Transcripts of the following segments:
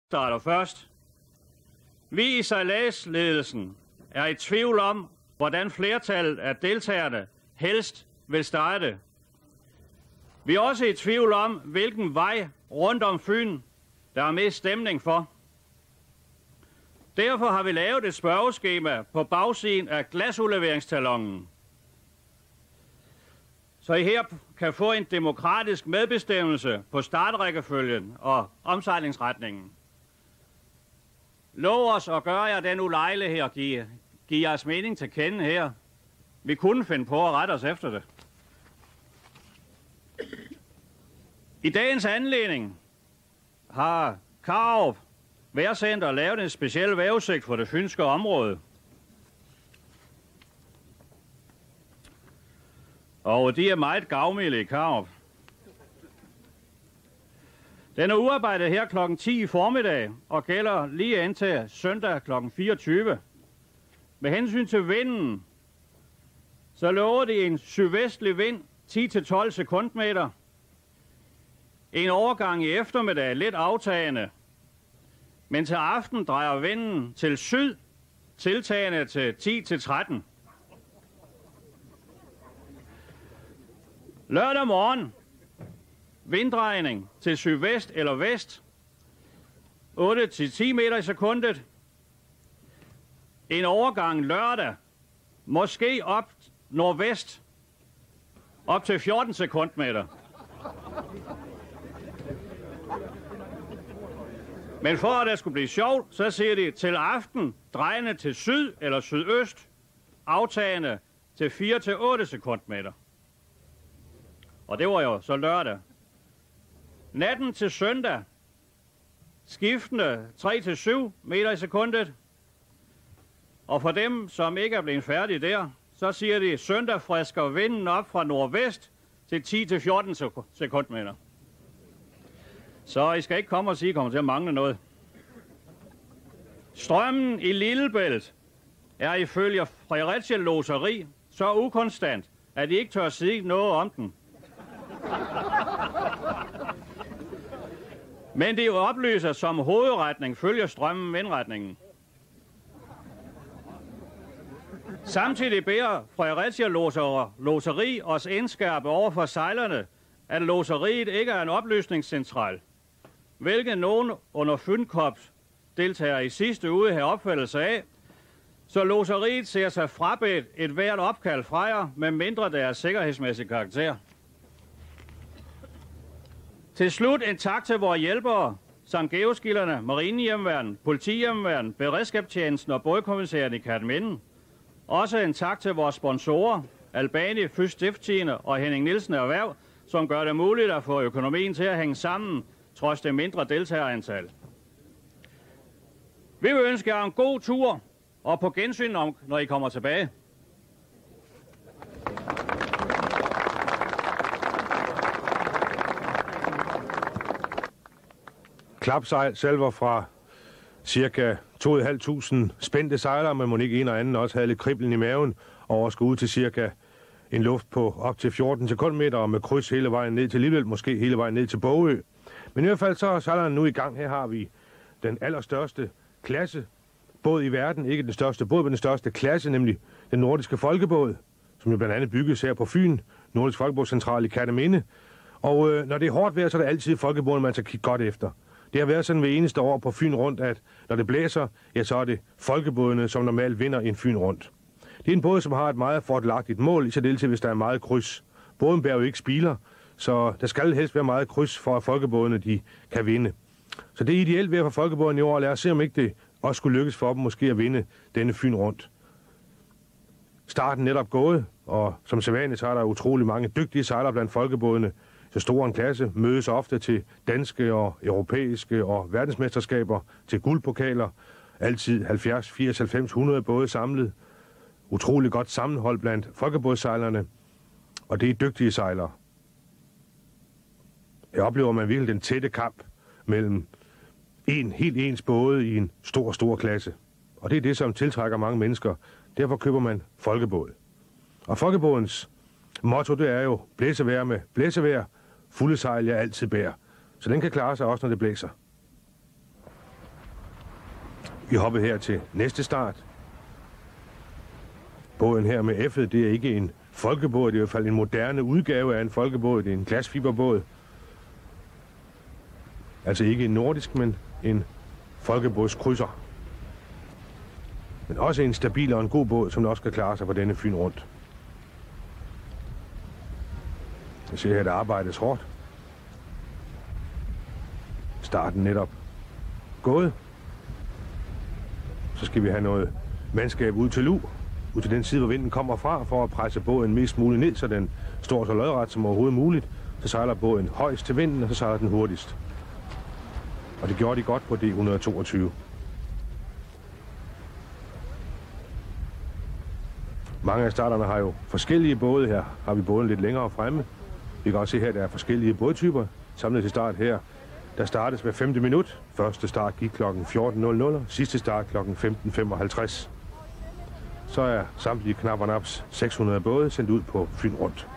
starter først. Vi i sejladsledelsen er i tvivl om, hvordan flertallet af deltagerne helst vil starte. Vi er også i tvivl om, hvilken vej rundt om Fyn, der er mest stemning for. Derfor har vi lavet et spørgeskema på bagsiden af glasudleveringstalongen, så I her kan få en demokratisk medbestemmelse på startrækkefølgen og omsejlingsretningen. Lov os at gøre jer den ulejlighed og give jeres mening til kende her. Vi kunne finde på at rette os efter det. I dagens anledning har Karup Vejrcenter lavet en speciel vejrudsigt for det fynske område. Og de er meget gavmilde i Karup. Den er udarbejdet her kl. 10 i formiddag og gælder lige indtil søndag kl. 24. Med hensyn til vinden, så lover de en sydvestlig vind 10-12 sekundmeter. En overgang i eftermiddag lidt aftagende, men til aften drejer vinden til syd, tiltagende til 10-13. Lørdag morgen, vinddrejning til sydvest eller vest, 8-10 meter i sekundet. En overgang lørdag, måske op nordvest, op til 14 sekundmeter. Men for at det skulle blive sjovt, så siger de til aften drejende til syd eller sydøst, aftagende til 4-8 sekundmeter. Og det var jo så lørdag. Natten til søndag, skiftende 3-7 meter i sekundet. Og for dem, som ikke er blevet færdige der, så siger de, søndag frisker vinden op fra nordvest til 10-14 sekundmeter. Så I skal ikke komme og sige, at I kommer til at mangle noget. Strømmen i Lillebælt er ifølge Fredericia Lodseri så ukonstant, at I ikke tør sige noget om den. Men det oplyser, som hovedretning følger strømmen vindretningen. Samtidig beder Fredericia Lodseri os indskærpe over for sejlerne, at lodseriet ikke er en oplysningscentral, hvilket nogen under Fynkops deltager i sidste uge har opfattelse af, så lodseriet ser sig frabedt et hvert opkald fra jer, med mindre deres sikkerhedsmæssige karakter. Til slut en tak til vores hjælpere, Sankt Georgskilderne, Marinehjemmeværnet, Politihjemmeværnet, Beredskabstjenesten og bådkommissæren i Kerteminde. Også en tak til vores sponsorer, Albani, Fys Stiftstidende og Henning Nielsen Erhverv, som gør det muligt at få økonomien til at hænge sammen, trods det mindre deltagerantal. Vi vil ønske jer en god tur, og på gensyn, når I kommer tilbage. Klapsejl selver fra cirka 2.500 spændte sejlere, men må ikke en og anden også havde lidt kriblen i maven, og skulle ud til cirka en luft på op til 14 sekundmeter, og med kryds hele vejen ned til Lillebælt, måske hele vejen ned til Bogø. Men i hvert fald så er sejlerne nu i gang. Her har vi den allerstørste klasse båd i verden, ikke den største båd, men den største klasse, nemlig den nordiske folkebåd, som jo blandt andet bygges her på Fyn, Nordisk Folkebådscentral i Kerteminde. Og når det er hårdt vejr, så er det altid folkebåden, man skal kigge godt efter. Det har været sådan ved eneste år på Fyn rundt, at når det blæser, ja, så er det folkebådene, som normalt vinder en Fyn rundt. Det er en båd, som har et meget fordelagtigt mål, i særdeleshed hvis der er meget kryds. Båden bærer jo ikke spiler, så der skal helst være meget kryds for, at folkebådene de kan vinde. Så det er ideelt ved at få folkebåden i år. Lad os se, om ikke det også skulle lykkes for dem måske at vinde denne Fyn rundt. Starten netop gået, og som sædvanligt så er der utrolig mange dygtige sejlere blandt folkebådene. Så stor en klasse mødes ofte til danske og europæiske og verdensmesterskaber, til guldpokaler. Altid 70, 80, 90, 100 både samlet. Utrolig godt sammenhold blandt folkebådssejlerne, og det er dygtige sejlere. Jeg oplever man virkelig den tætte kamp mellem helt ens både i en stor klasse. Og det er det, som tiltrækker mange mennesker. Derfor køber man folkebåd. Og folkebådens motto, det er jo blæsevejr med blæsevejr, fulde sejl jeg altid bærer. Så den kan klare sig også, når det blæser. Vi hopper her til næste start. Båden her med F'et, det er ikke en folkebåd, det er i hvert fald en moderne udgave af en folkebåd. Det er en glasfiberbåd. Altså ikke en nordisk, men en folkebådskrydser. Men også en stabil og en god båd, som også kan klare sig på denne Fyn rundt. Jeg ser her, der arbejdes hårdt. Starten netop gået. Så skal vi have noget mandskab ud til Lu, ud til den side, hvor vinden kommer fra, for at presse båden mest muligt ned, så den står så lodret som overhovedet muligt. Så sejler båden højst til vinden, og så sejler den hurtigst. Og det gjorde de godt på D122. Mange af starterne har jo forskellige både. Her har vi båden lidt længere fremme. Vi kan også se her, at der er forskellige bådtyper. Samlet til start her, der startes hver 5. minut. Første start gik kl. 14.00, sidste start kl. 15.55. Så er samtlige knap og naps 600 både sendt ud på Fyn rundt.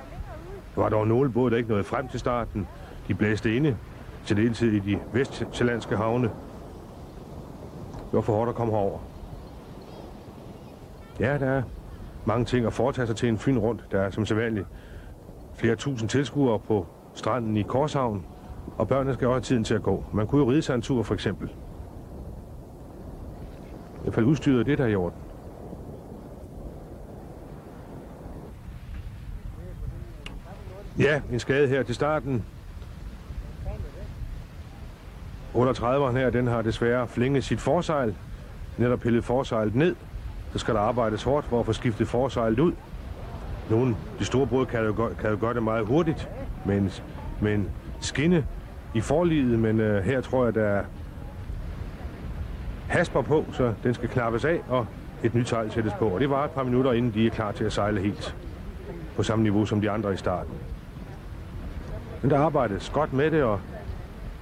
Der var dog nogle både, der ikke nåede frem til starten. De blæste inde til deltid i de vestsjællandske havne. Det var for hårdt at komme herover. Ja, der er mange ting at foretage sig til en Fyn rundt. Der er som sædvanligt flere tusind tilskuere på stranden i Korshavn, og børnene skal også have tiden til at gå. Man kunne jo ride sig en tur, for eksempel. I hvert fald udstyret det, der er i orden. Ja, en skade her til starten. 38'eren her, den har desværre flænget sit forsejl. Netop pillet forsejlet ned. Så skal der arbejdes hårdt for at få skiftet forsejlet ud. De store både kan jo gøre det meget hurtigt med en skinne i forliget, men her tror jeg, der er hasper på, så den skal knappes af, og et nyt sejl sættes på. Og det var et par minutter, inden de er klar til at sejle helt på samme niveau som de andre i starten. Men der arbejdes godt med det, og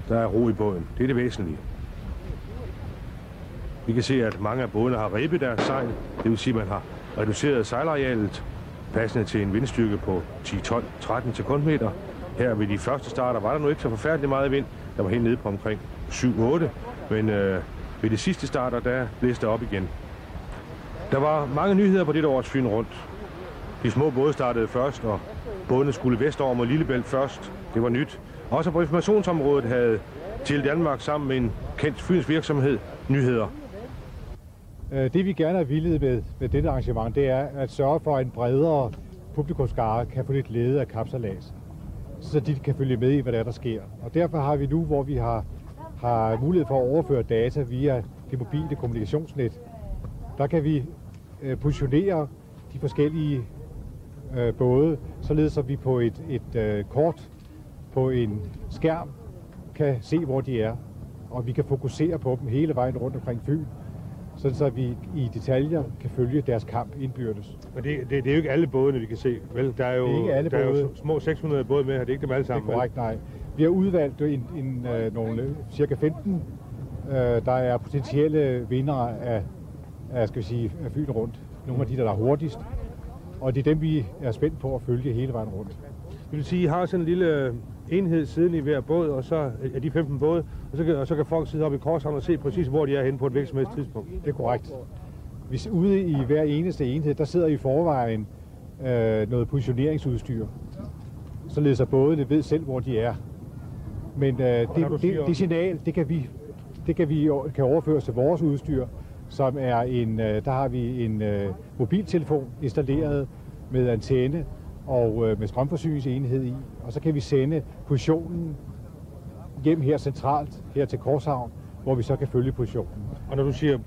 der er ro i båden. Det er det væsentlige. Vi kan se, at mange af bådene har rebet deres sejl. Det vil sige, at man har reduceret sejlarealet passende til en vindstyrke på 10-12-13 sekundmeter. Her ved de første starter var der nu ikke så forfærdeligt meget vind. Der var helt nede på omkring 7-8. Men ved de sidste starter, der blæste det op igen. Der var mange nyheder på dette års Fyn rundt. De små både startede først, og bådene skulle vestover mod Lillebælt først. Det var nyt. Også på informationsområdet havde Tele Danmark sammen med en kendt Fyns virksomhed nyheder. Det vi gerne har villet med dette arrangement, det er at sørge for, at en bredere publikumsskare kan få lidt glæde af kapsejlads, så de kan følge med i, hvad der sker. Og derfor har vi nu, hvor vi har mulighed for at overføre data via det mobile kommunikationsnet, der kan vi positionere de forskellige både, således at vi på et kort på en skærm kan se, hvor de er, og vi kan fokusere på dem hele vejen rundt omkring Fyn, så vi i detaljer kan følge deres kamp indbyrdes. Men det er jo ikke alle bådene, vi kan se, vel? Der er jo små 600 både med her, det er ikke dem alle sammen. Det er korrekt, nej. Vi har udvalgt nogle cirka 15, der er potentielle vindere af Fyn rundt. Nogle af de, der er hurtigst, og det er dem, vi er spændt på at følge hele vejen rundt. Det vil sige, at I har sådan en lille enhed siden i hver båd, og så er de 15 både, og så kan folk sidde oppe i Korshavn og se præcis, hvor de er henne på et hvilket tidspunkt. Det er korrekt. Hvis ude i hver eneste enhed, der sidder i forvejen noget positioneringsudstyr, således at bådene ved selv, hvor de er. Men det signal, det kan overføres til vores udstyr, som er der har vi en mobiltelefon installeret med antenne og med strømforsyningsenhed i, og så kan vi sende positionen hjem her centralt, her til Korshavn, hvor vi så kan følge positionen. Og når du siger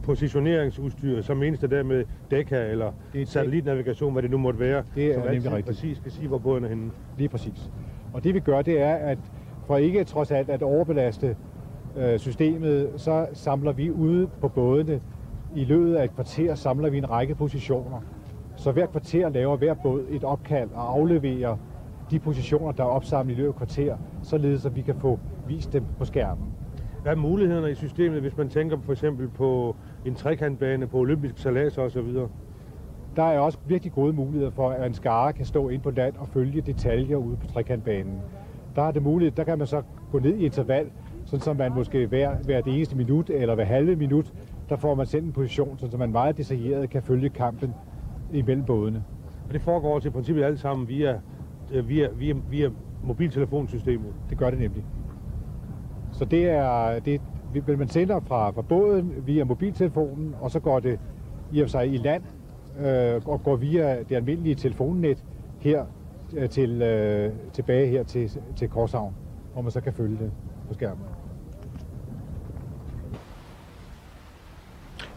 positioneringsudstyr, så menes det der med dækka eller satellitnavigation, hvad det nu måtte være, det er nemlig rigtigt. Præcis skal sige, hvor båden er henne. Lige præcis. Og det vi gør, det er, at for ikke trods alt at overbelaste systemet, så samler vi ude på bådene, i løbet af et kvarter samler vi en række positioner. Så hver kvarter laver hver båd et opkald og afleverer de positioner, der er opsamlet i løbet af et kvarter, således at vi kan få vist dem på skærmen. Hvad er mulighederne i systemet, hvis man tænker for eksempel på en trekantbane, på olympisk sejlads og så videre? Der er også virkelig gode muligheder for, at en skare kan stå ind på land og følge detaljer ude på trekantbanen. Der er det muligt, der kan man så gå ned i interval sådan som man måske hvert eneste minut eller hver halve minut, der får man sendt en position, så man meget detaljeret kan følge kampen imellem bådene. Og det foregår til princippet alt sammen via mobiltelefonsystemet? Det gør det nemlig. Så man sender fra båden via mobiltelefonen, og så går det i og for sig i land og går via det almindelige telefonnet her tilbage her til Korshavn, hvor man så kan følge det på skærmen.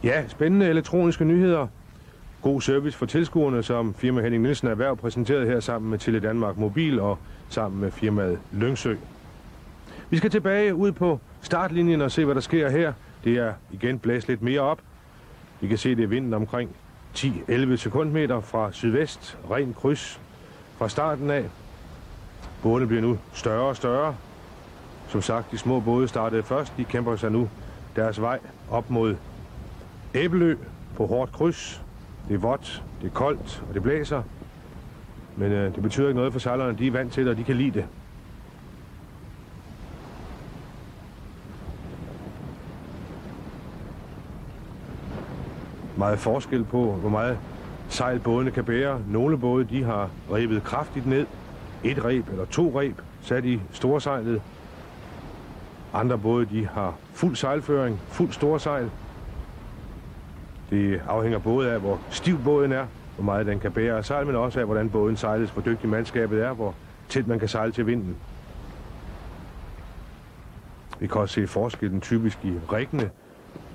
Ja, spændende elektroniske nyheder. God service for tilskuerne, som firma Henning Nielsen Erhverv præsenteret her sammen med Tele Danmark Mobil og sammen med firmaet Lyngsø. Vi skal tilbage ud på startlinjen og se, hvad der sker her. Det er igen blæst lidt mere op. Vi kan se, det er vinden omkring 10-11 sekundmeter fra sydvest. Ren kryds fra starten af. Bådene bliver nu større og større. Som sagt, de små både startede først. De kæmper sig nu deres vej op mod Æbelø på hårdt kryds. Det er vådt, det er koldt og det blæser. Men det betyder ikke noget for sejlerne. De er vant til det, og de kan lide det. Meget forskel på, hvor meget sejl bådene kan bære. Nogle både, de har rebet kraftigt ned. 1 reb eller 2 reb sat i storsejlet. Andre både, de har fuld sejlføring, fuld storsejl. Det afhænger både af, hvor stiv båden er, hvor meget den kan bære af sejl, men også af, hvordan båden sejles, hvor dygtig mandskabet er, hvor tæt man kan sejle til vinden. Vi kan også se forskellen typisk i riggene.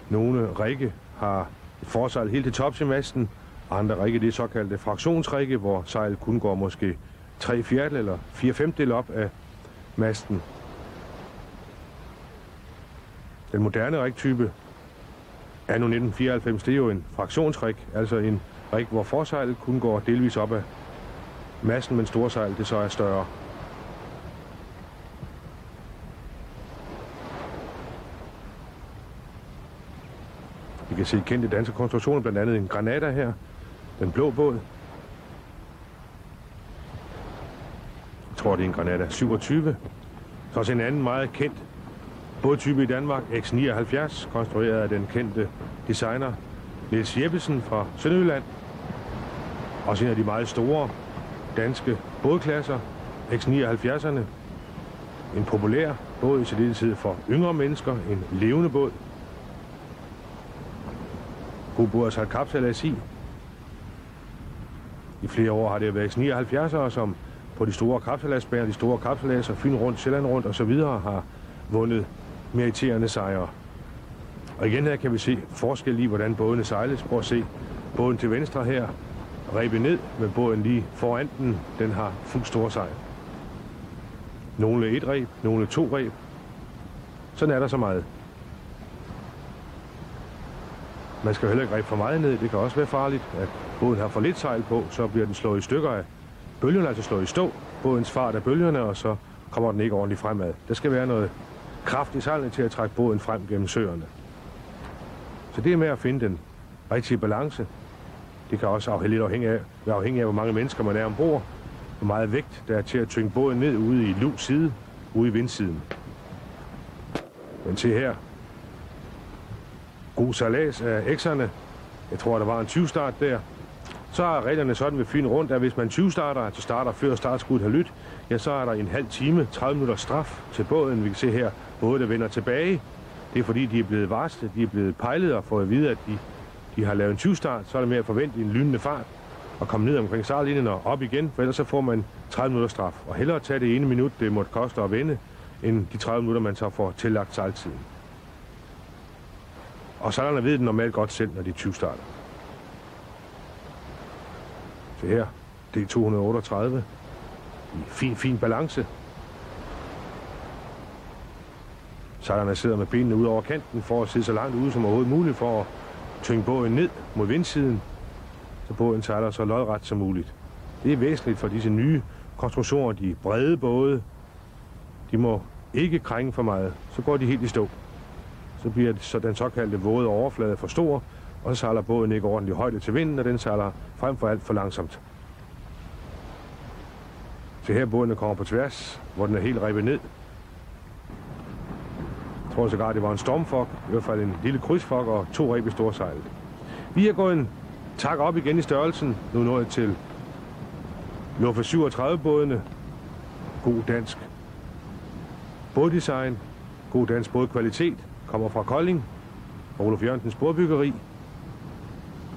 Nogle rigge har et forsejl helt til tops i masten. Andre rigge, det er såkaldte fraktionsrigge, hvor sejlet kun går måske 3/4 eller 4/5 op af masten. Den moderne rigtype anno 1994, det er jo en fraktionsrig, altså en rig, hvor forsejlet kun går delvis op af masten, men storsejl, det så er større. Vi kan se kendte danske konstruktioner, blandt andet en Granada her, den blå båd. Jeg tror, det er en Granada 27. Så også en anden meget kendt bådtype i Danmark, X79, konstrueret af den kendte designer Niels Jeppesen fra Sønderjylland. Også en af de meget store danske bådklasser, X79'erne. En populær båd i særdeleshed for yngre mennesker, en levende båd. God båd at sejle kapsejlads i. I flere år har det været X79'ere, som på de store kapsejladsbaner, de store kapsejladser, Fyn rundt, Sjælland rundt osv. har vundet meriterende sejre. Og igen her kan vi se forskel i, hvordan bådene sejles. Prøv at se båden til venstre her, rebet ned, med båden lige foran den har fuld storsejl. Nogle 1 reb, nogle 2 reb. Sådan er der så meget. Man skal jo heller ikke rebe for meget ned. Det kan også være farligt, at båden har for lidt sejl på, så bliver den slået i stykker af bølgerne, altså slået i stå. Bådens fart af bølgerne, og så kommer den ikke ordentligt fremad. Der skal være noget kraft i sejlene til at trække båden frem gennem søerne. Så det er med at finde den rigtige balance. Det kan også være afhængig af, hvor mange mennesker man er ombord, hvor meget vægt der er til at tynge båden ned ude i lus side, ude i vindsiden. Men til her. God sejlads af X'erne. Jeg tror, der var en 20-start der. Så er reglerne sådan ved Fyn rundt, at hvis man 20-starter, altså starter før startskuddet har lyttet, ja, så er der en halv time, 30 minutter straf til båden. Vi kan se her, både der vender tilbage. Det er fordi, de er blevet varslet, de er blevet pejlet og fået at vide, at de har lavet en 20-start. Så er der med at forvente en lynende fart og komme ned omkring startlinjen og op igen, for ellers så får man 30 minutter straf. Og hellere tage det ene minut, det måtte koste at vende, end de 30 minutter, man så får tillagt sejltiden. Og sejlerne ved det normalt godt selv, når de 20-starter. Se her, det er 238 i fin balance. Sejlerne sidder med benene ud over kanten for at sidde så langt ude som overhovedet muligt for at tynge båden ned mod vindsiden, så båden sejler så lodret som muligt. Det er væsentligt for disse nye konstruktioner, de brede både. De må ikke krænge for meget, så går de helt i stå. Så bliver så den såkaldte våde overflade for stor, og så sejler båden ikke ordentligt højde til vinden, og den sejler frem for alt for langsomt. Så her båden kommer på tværs, hvor den er helt rebet ned. Jeg tror sågar, det var en stormfok, i hvert fald en lille krydsfok og 2 reb i storsejlet. Vi er gået en tak op igen i størrelsen. Nu er nået til Luffe 37-bådene. God dansk båddesign, god dansk bådkvalitet, kommer fra Kolding, Olof Jørgensens bådbyggeri.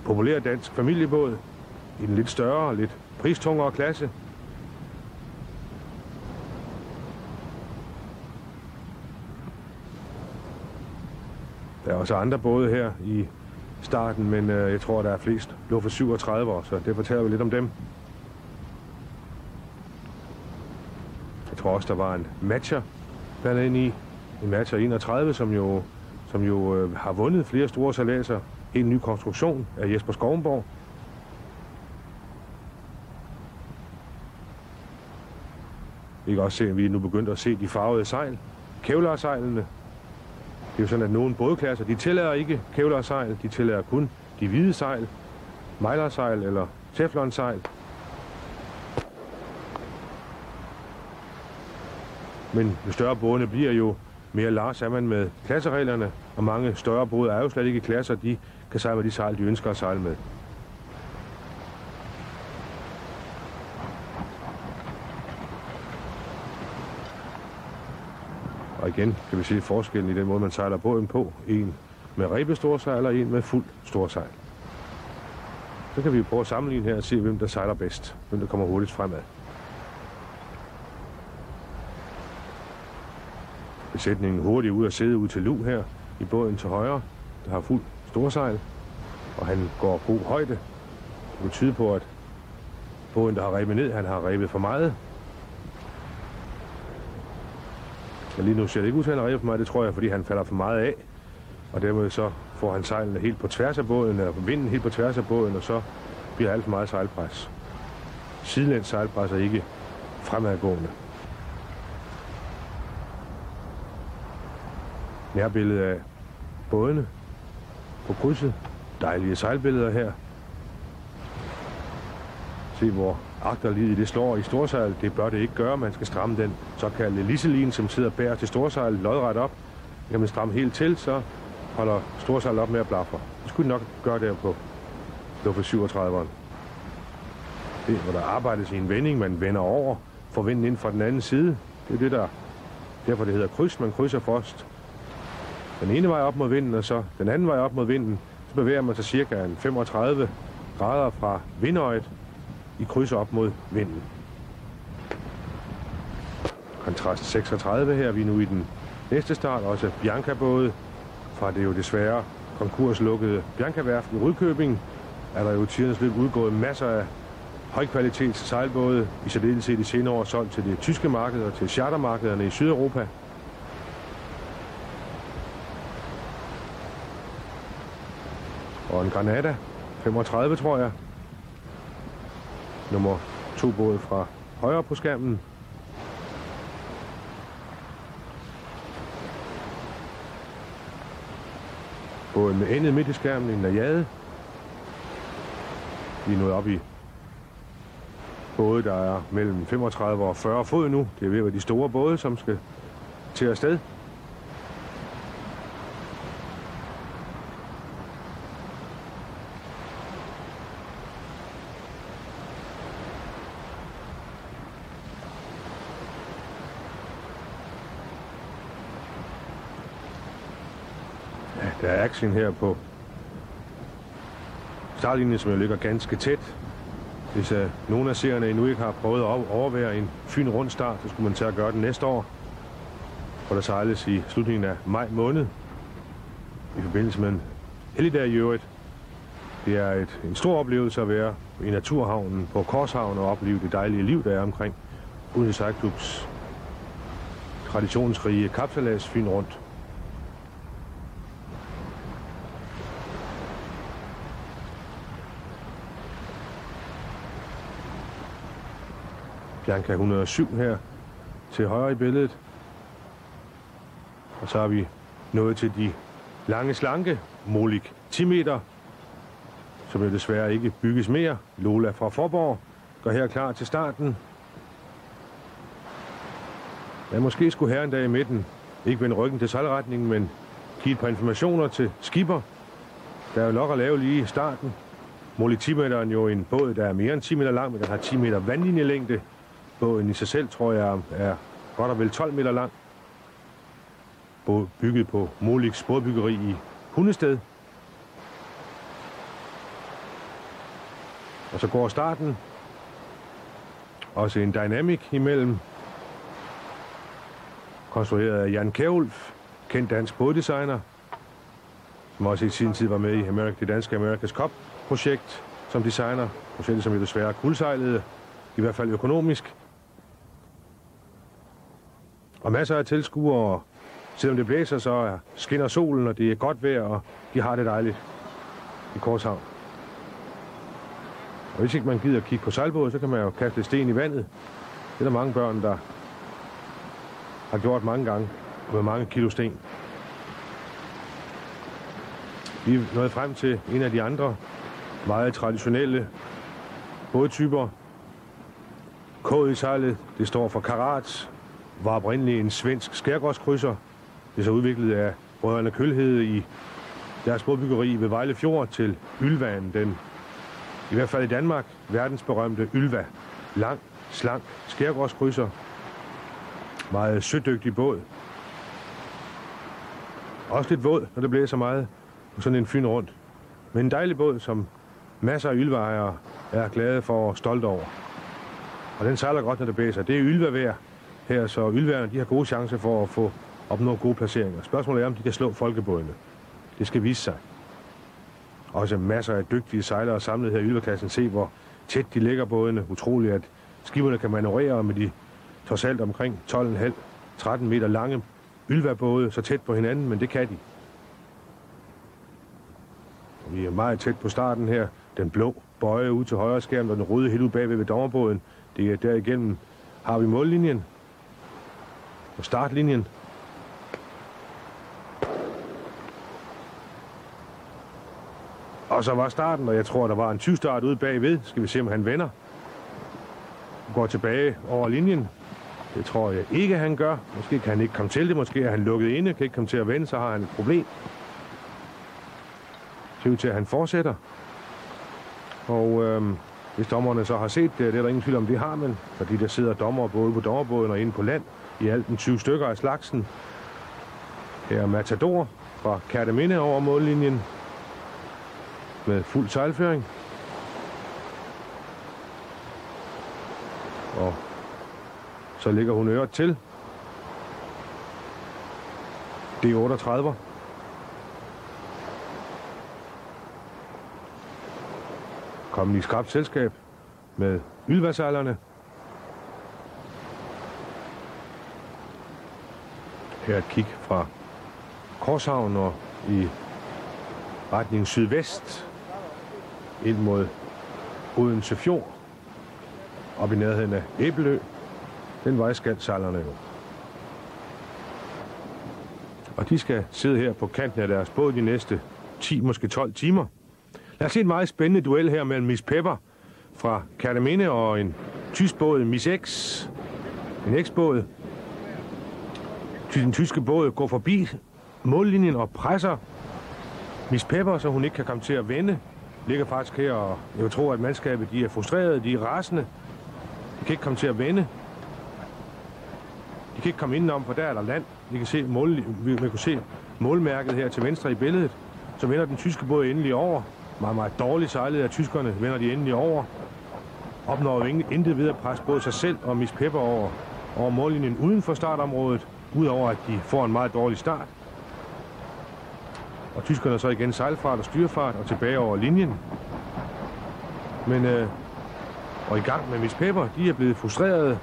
Populær dansk familiebåd i en lidt større, lidt pristungere klasse. Der er også andre både her i starten, men jeg tror, der er flest Luffe 37'ere, så det fortæller vi lidt om dem. Jeg tror også, der var en Matcher blandt ind i. En Matcher 31, som jo har vundet flere store sejladser. En ny konstruktion af Jesper Skovnborg. Vi kan også se, at vi er nu begyndt at se de farvede sejl. Kevlarsejlene. Det er jo sådan, at nogle bådklasser, de tillader ikke kevlarsejl. De tillader kun de hvide sejl. Mylarsejl eller teflonsejl. Men jo større bådene bliver, jo mere lars er man med klassereglerne. Og mange større både er jo slet ikke klasser. De kan sejle med de sejl, de ønsker at sejle med. Og igen kan vi se forskellen i den måde, man sejler båden på. En med rebestorsejl og en med fuld storsejl. Så kan vi prøve at sammenligne her og se, hvem der sejler bedst. Hvem der kommer hurtigst fremad. Besætningen hurtigt ud og sidde ud til Lu her i båden til højre, der har fuld storsejl, og han går god højde. Det vil tyde på, at båden, der har rebet ned, han har rebet for meget. Men lige nu ser det ikke ud til, at han har rebet for meget, det tror jeg, fordi han falder for meget af. Og dermed så får han sejlene helt på tværs af båden, eller vinden helt på tværs af båden, og så bliver alt for meget sejlpres. Sidelæns sejlpres er ikke fremadgående. Nærbillede af bådene på krydset. Dejlige sejlbilleder her. Se hvor agterlidet det slår i storsejl. Det bør det ikke gøre. Man skal stramme den såkaldte lisselin, som sidder bær til storsejl lodret op. Det kan man stramme helt til, så holder storsejl op med at blafre. Det skulle nok gøre der på Luffe 37'eren. Det er, hvor der arbejdes i en vending. Man vender over, får vinden ind fra den anden side. Det er det, der derfor det hedder kryds. Man krydser først den ene vej op mod vinden, og så den anden vej op mod vinden. Så bevæger man sig cirka en 35 grader fra vindøjet i kryds op mod vinden. Kontrast 36 her. Vi er nu i den næste start. Også Bianca-både fra det jo desværre konkurslukkede Bianca-værft i Rudkøbing. Er der jo i tidernes løb udgået masser af højkvalitets sejlbåde, i særdeleshed i senere år solgt til det tyske marked og til chartermarkederne i Sydeuropa. Og en Granada, 35 tror jeg. Nummer 2 båd fra højre på skærmen. Båden med endet midt i skærmen, en Najade. Vi er nået op i både, der er mellem 35 og 40 fod nu. Det er ved at være de store både, som skal til afsted. Der er action her på startlinjen, som jo ligger ganske tæt. Hvis nogle af seerne endnu ikke har prøvet at overvære en fin rund start, så skulle man tage at gøre den næste år. For der sejles i slutningen af maj måned i forbindelse med en helligdag i øvrigt. Det er en stor oplevelse at være i naturhavnen på Korshavn og opleve det dejlige liv, der er omkring Odense Sejlklubs traditionsrige kapsejlads Fyn Rundt. Bianca 107 her til højre i billedet. Og så er vi nået til de lange slanke Molik 10 meter, som jo desværre ikke bygges mere. Lola fra Forborg går her klar til starten. Men måske skulle herren der i midten ikke vende ryggen til sejlretningen, men give et par informationer til skipper. Der er jo nok at lave lige i starten. Mål i 10 meter er jo en båd, der er mere end 10 meter lang, men den har 10 meter vandlinjelængde. Båden i sig selv, tror jeg, er godt og vel 12 meter lang. Båd bygget på Moliks bådbyggeri i Hundested. Og så går starten. Også en Dynamic imellem. Konstrueret af Jan Kjærulf, kendt dansk båddesigner, som også i sin tid var med i det danske America's Cup-projekt som designer. Projektet, som jo desværre kuldsejlede, i hvert fald økonomisk. Og masser af tilskuere, selvom det blæser, så skinner solen, og det er godt vejr, og de har det dejligt i Korshavn. Og hvis ikke man gider kigge på sejlbåd, så kan man jo kaste sten i vandet. Det er der mange børn, der har gjort mange gange med mange kilo sten. Vi er nået frem til en af de andre meget traditionelle bådtyper. K'et i sejlet, det står for Karat, var oprindeligt en svensk skærgårdskrydser. Det er så udviklet af brødrene Kølhede i deres bådbyggeri ved Vejle Fjord til Ylvaen, den i hvert fald i Danmark verdensberømte Ylva. Lang, slank skærgårdskrydser. Meget sødygtig båd. Også lidt våd, når det blæser meget på sådan en Fyn rundt. Men en dejlig båd, som masser af ylvaejere er glade for og stolte over. Og den sejler godt, når det blæser. Det er ylvavejr her, så ylvaerne de har gode chancer for at opnå gode placeringer. Spørgsmålet er, om de kan slå folkebådene. Det skal vise sig. Også masser af dygtige sejlere samlet her i ylvaklassen. Se, hvor tæt de ligger bådene. Utroligt, at skiberne kan manøvrere med de trods alt omkring 12,5-13 meter lange ylvabåde så tæt på hinanden, men det kan de. Og vi er meget tæt på starten her. Den blå bøje ud til højre skærm, og den røde helt ud bagved ved dommerbåden. Det er derigennem har vi mållinjen og startlinjen. Og så var starten, og jeg tror, der var en 20-start ude bagved. Skal vi se, om han vender. Går tilbage over linjen. Det tror jeg ikke, han gør. Måske kan han ikke komme til det. Måske er han lukket inde. Kan ikke komme til at vende, så har han et problem. Det ud til, at han fortsætter. Og hvis dommerne så har set det er der ingen tvivl om, det har man. Fordi der sidder dommere både på dommerbåden og inde på land. I alt 20 stykker af slagsen. Her er Matador fra Kerteminde over mållinjen. Med fuld sejlføring. Og så ligger hun øret til. Det er 38. Kommet i skrapt selskab med ylvasejlerne. Her er et kig fra Korshavn og i retning sydvest ind mod Odense Fjord. Op i nærheden af Æbelø. Den vej skal sejlerne jo. Og de skal sidde her på kanten af deres båd de næste 10, måske 12 timer. Lad os se en meget spændende duel her mellem Miss Pepper fra Kerteminde og en tysk båd, Miss X. En X-båd. Den tyske båd går forbi mållinjen og presser Miss Pepper, så hun ikke kan komme til at vende. Ligger faktisk her, og jeg tror, at mandskabet de er frustrerede, de er rasende. De kan ikke komme til at vende. De kan ikke komme indenom, for der er der land. Vi kan se målmærket her til venstre i billedet. Så vender den tyske båd endelig over. Meget, meget dårligt sejlet af tyskerne. Vender de endelig over. Opnår intet ved at presse både sig selv og Miss Pepper over mållinjen uden for startområdet. Udover at de får en meget dårlig start. Og tyskerne så igen sejlfart og styrfart og tilbage over linjen. Men og i gang med Miss Pepper, de er blevet frustrerede.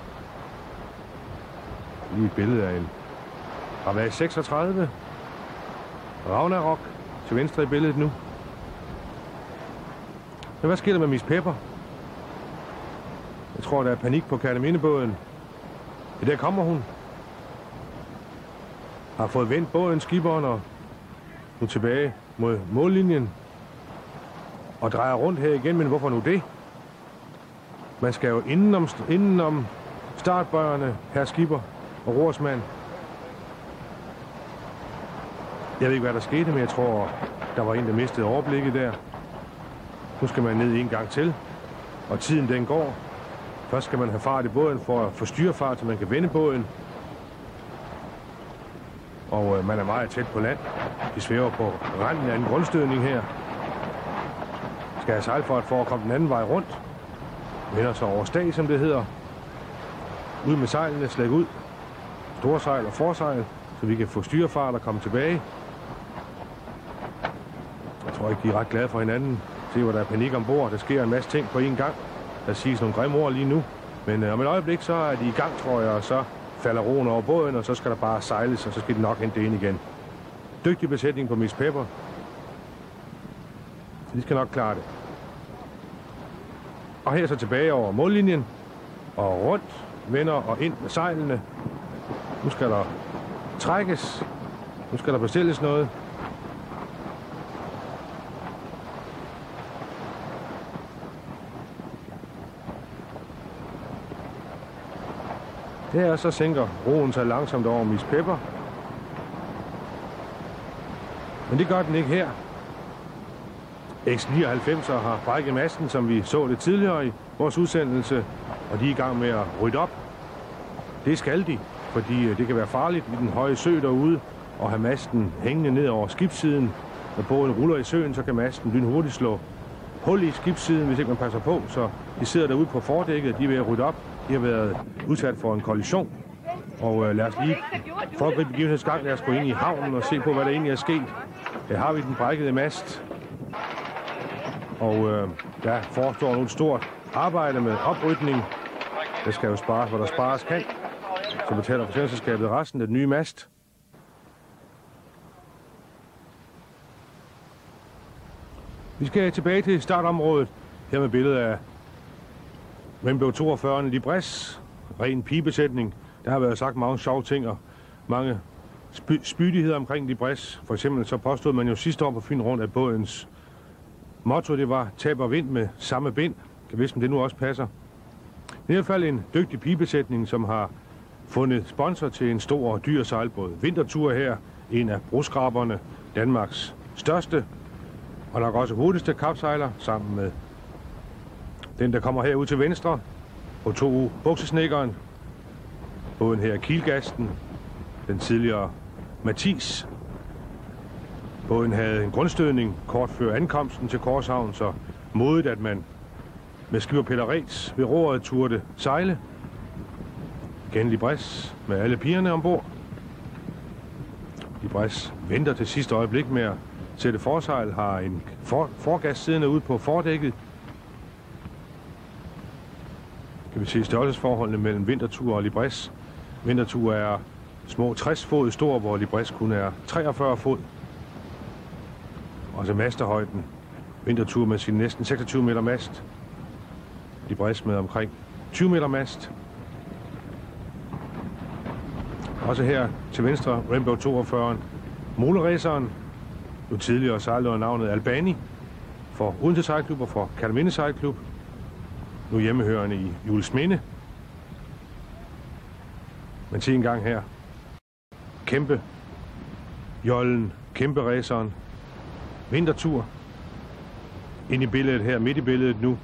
Lige et billede af en Ravage 36. Ragnarok til venstre i billedet nu. Men hvad sker der med Miss Pepper? Jeg tror, der er panik på Kertemindebåden. Ja, der kommer hun. Har fået vendt båden, skiberen, og nu tilbage mod mållinjen. Og drejer rundt her igen, men hvorfor nu det? Man skal jo indenom startbøjerne, herr skipper og rorsmand. Jeg ved ikke, hvad der skete, men jeg tror, der var en, der mistede overblikket der. Nu skal man ned en gang til, og tiden den går. Først skal man have fart i båden for at få styrefart, så man kan vende båden. Og man er meget tæt på land. De svæver på randen af en grundstødning her. Skal have sejlfart for at komme den anden vej rundt. Vender sig over stag, som det hedder. Ud med sejlene, slæg ud. Storsejl og forsejl, så vi kan få styrefart og komme tilbage. Jeg tror ikke, de er ret glade for hinanden. Se, hvor der er panik ombord. Der sker en masse ting på én gang. Der siges nogle grimme ord lige nu. Men om et øjeblik, så er de i gang, tror jeg, og så falder roen over båden, og så skal der bare sejles, og så skal de nok hente det ind igen. Dygtig besætning på Miss Pepper. De skal nok klare det. Og her så tilbage over mållinjen, og rundt, vender og ind med sejlene. Nu skal der trækkes. Nu skal der bestilles noget. Der så sænker roen sig langsomt over Miss Pepper. Men det gør den ikke her. X-99 har brækket masten, som vi så det tidligere i vores udsendelse, og de er i gang med at rydde op. Det skal de, fordi det kan være farligt i den høje sø derude at have masten hængende ned over skibssiden. Når båden ruller i søen, så kan masten lynhurtigt slå hul i skibssiden, hvis ikke man passer på. Så de sidder derude på fordækket, de er ved at rydde op. De har været udsat for en kollision. Og lad os lige foregribe begivenhedsgang. Lad os gå ind i havnen og se på, hvad der egentlig er sket. Her har vi den brækkede mast. Og der forestår nu et stort arbejde med oprydning. Der skal jo spares, hvor der spares kan. Så betaler forsikringsselskabet resten af den nye mast. Vi skal tilbage til startområdet. Her med billedet af Rainbow 42 Libres. Ren pigebesætning. Der har været sagt mange sjove ting og mange spydigheder omkring Libres. For eksempel så påstod man jo sidste år på Fyn Rundt, at bådens motto det var tab og vind med samme bind. Kan vise, om det nu også passer. I hvert fald en dygtig pigebesætning, som har fundet sponsor til en stor og dyr sejlbåd. Vintertur her, en af broskraberne, Danmarks største, og nok også hurtigste kapsejler, sammen med den, der kommer herud til venstre, på 2 buksesnækkeren. Båden her Kielgasten, den tidligere Mathis. Båden havde en grundstødning kort før ankomsten til Korshavn, så modigt, at man med skipper Peter Reitz ved roret turde sejle. Igen Libres med alle pigerne ombord. Libres venter til sidste øjeblik med at sætte forsejl, har en forgas siddende ude på fordækket. Kan vi se størrelsesforholdene mellem Vintertur og Libres. Vintertur er små 60 fod stor, hvor Libres kun er 43 fod. Og så masterhøjden. Vintertur med sin næsten 26 meter mast. Libres med omkring 20 meter mast. Også her til venstre Rainbow 42 Moleraceren. Nu tidligere sejlede under navnet Albani for Odense Sejlklub og for Kerteminde Sejlklub. Nu hjemmehørende i Juelsminde. Men se en gang her. Kæmpe jollen, kæmpe raceren. Vintertur. Ind i billedet her, midt i billedet nu.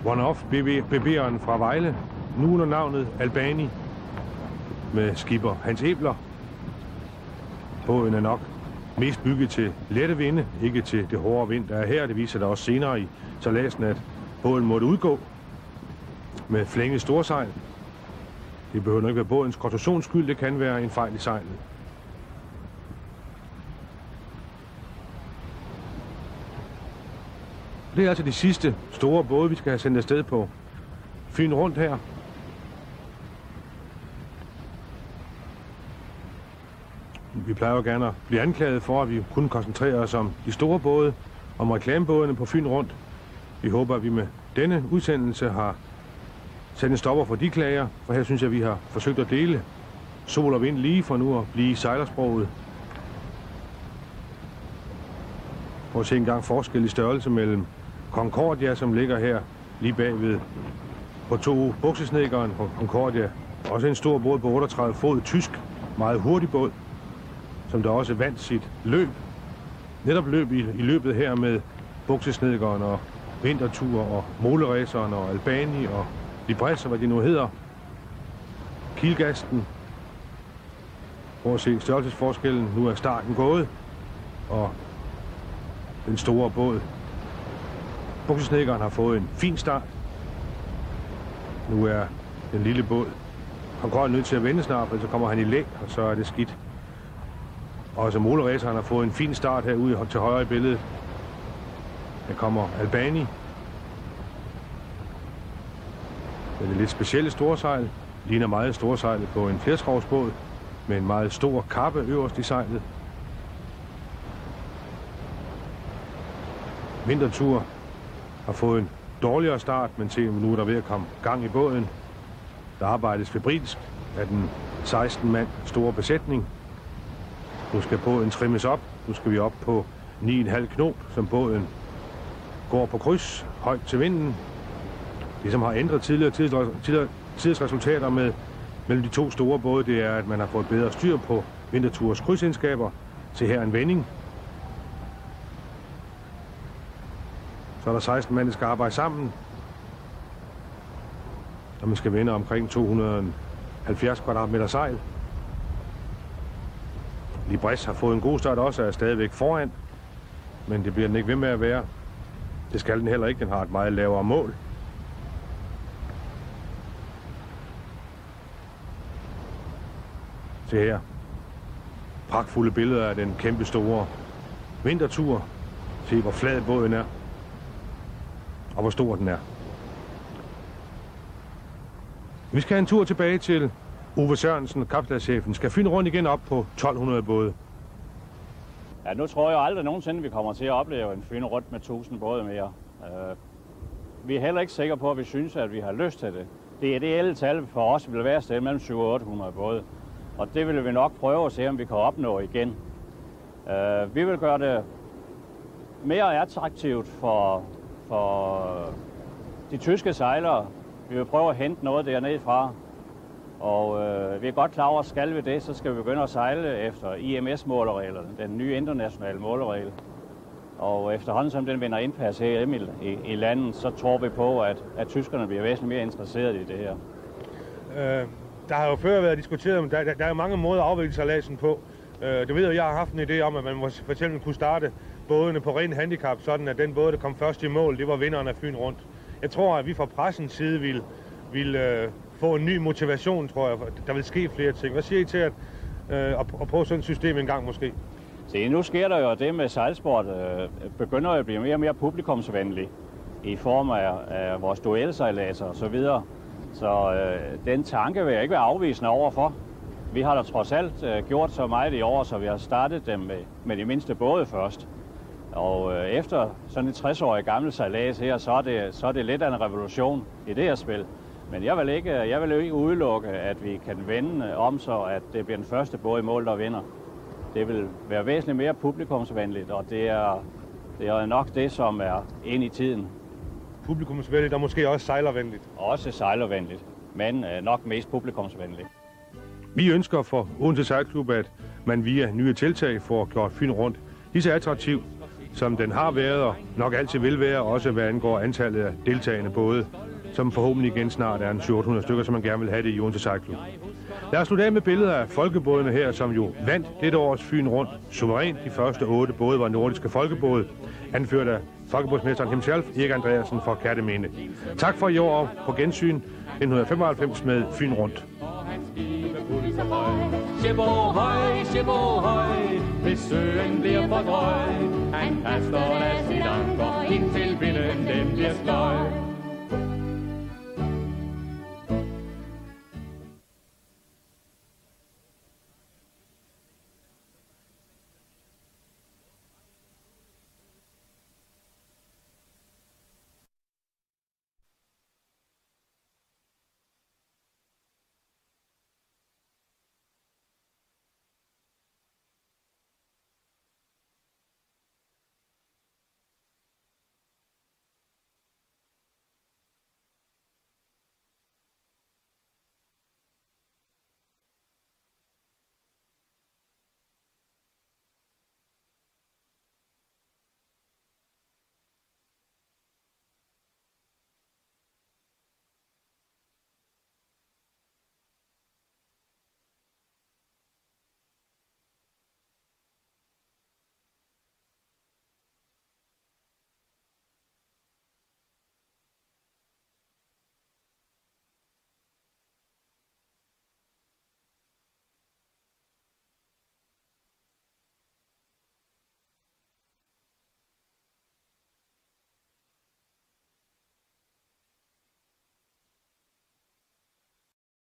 One-off BB'eren fra Vejle. Nu under navnet Albani. Med skipper Hans Ebler. Båden er nok mest bygget til lette vinde, ikke til det hårde vind, der er her. Det viser der også senere i sejladsen, at båden måtte udgå med flænget storsejl. Det behøver ikke være bådens konstruktionsskyld, det kan være en fejl i sejlet. Det er altså de sidste store både, vi skal have sendt afsted på Fyn Rundt her. Vi plejer jo gerne at blive anklaget for, at vi kun koncentrerer os om de store både, om reklamebådene på Fyn Rundt. Vi håber, at vi med denne udsendelse har sat en stopper for de klager, for her synes jeg, at vi har forsøgt at dele sol og vind lige for nu at blive sejlersproget. Prøv at se en gang forskel i størrelse mellem Concordia, som ligger her lige bagved på 2 buksesnækkeren på Concordia. Også en stor båd på 38 fod, tysk, meget hurtig båd, som der også vandt sit løb. Netop løb i løbet her med Buksesnedgeren og Vintertur og Moleraceren og Albani og Libresse, hvad de nu hedder. Kielgasten. Prøv at se størrelsesforskellen. Nu er starten gået, og den store båd Buksesnedgeren har fået en fin start. Nu er den lille båd Concord nødt til at vende snart, så kommer han i læg, og så er det skidt. Også Moleraceren har fået en fin start herude til højre i billedet. Der kommer Albani. Det er lidt specielle storsejl. Ligner meget storsejlet på en flerskovsbåd med en meget stor kappe øverst i sejlet. Vintertur har fået en dårligere start, men se, nu er der ved at komme gang i båden. Der arbejdes febrilsk af den 16 mand store besætning. Nu skal båden trimmes op. Nu skal vi op på 9,5 knop, som båden går på kryds, højt til vinden. Det, som har ændret tidligere tiders resultater mellem de to store både, det er, at man har fået bedre styr på Vinterturs krydsegenskaber. Se her en vending. Så er der 16 mand, der skal arbejde sammen. Og man skal vende omkring 270 kvadratmeter sejl. Libresse har fået en god start også, er stadigvæk foran. Men det bliver den ikke ved med at være. Det skal den heller ikke. Den har et meget lavere mål. Se her. Pragtfulde billeder af den kæmpe store Vintertur. Se hvor flad båden er. Og hvor stor den er. Vi skal have en tur tilbage til Ove Sørensen, kaptajnschefen. Skal Fyn rundt igen op på 1200 både. Ja, nu tror jeg aldrig nogensinde, vi kommer til at opleve en Fyn rundt med 1000 både mere. Vi er heller ikke sikre på, at vi synes, at vi har lyst til det. Det ideelle tal for os vil være et sted mellem 700 og 800 både. Og det vil vi nok prøve at se, om vi kan opnå igen. Vi vil gøre det mere attraktivt for de tyske sejlere. Vi vil prøve at hente noget dernede fra. Og vi er godt klar over, at skal vi det, så skal vi begynde at sejle efter IMS-målereglerne, den nye internationale måleregel. Og efterhånden som den vinder indpas her i landet, så tror vi på, at tyskerne bliver væsentligt mere interesserede i det her. Der har jo før været diskuteret, men der er jo mange måder at afvikle sejladsen på. Du ved jo, jeg har haft en idé om, at man for eksempel kunne starte bådene på ren handicap, sådan at den båd, der kom først i mål, det var vinderen af Fyn rundt. Jeg tror, at vi fra pressens side vil få en ny motivation, tror jeg. Der vil ske flere ting. Hvad siger I til at prøve sådan et system en gang måske? Se, nu sker der jo det med sejlsport. Begynder at blive mere og mere publikumsvenlig i form af vores duelsejladser og så videre. Så den tanke vil jeg ikke være afvisende overfor. Vi har da trods alt gjort så meget i år, så vi har startet dem med de mindste både først. Og efter sådan et 60-årig gammel sejlads her, så er det lidt af en revolution i det her spil. Men jeg vil ikke udelukke, at vi kan vende om, så at det bliver den første båd i mål, der vinder. Det vil være væsentligt mere publikumsvenligt, og det er nok det, som er ind i tiden. Publikumsvenligt og måske også sejlervenligt? Også sejlervenligt, men nok mest publikumsvenligt. Vi ønsker for Odense Sejlklub, at man via nye tiltag får gjort Fyn rundt lige så attraktiv, som den har været og nok altid vil være, også hvad angår antallet af deltagende både, som forhåbentlig igen snart er en 700 stykker, som man gerne vil have det i Odense Sejlklub. Lad os slutte af med billeder af folkebådene her, som jo vandt dette års Fyn rundt suverænt. De første 8 både var nordiske folkebåde, anført af folkebådsmesteren himself, Erik Andreasen fra Kerteminde. Tak for i år og på gensyn 1995 med Fyn rundt. Ship ohøj, hvis søen bliver for drøg. Han kaster af sit anker, indtil vinden den bliver sløj.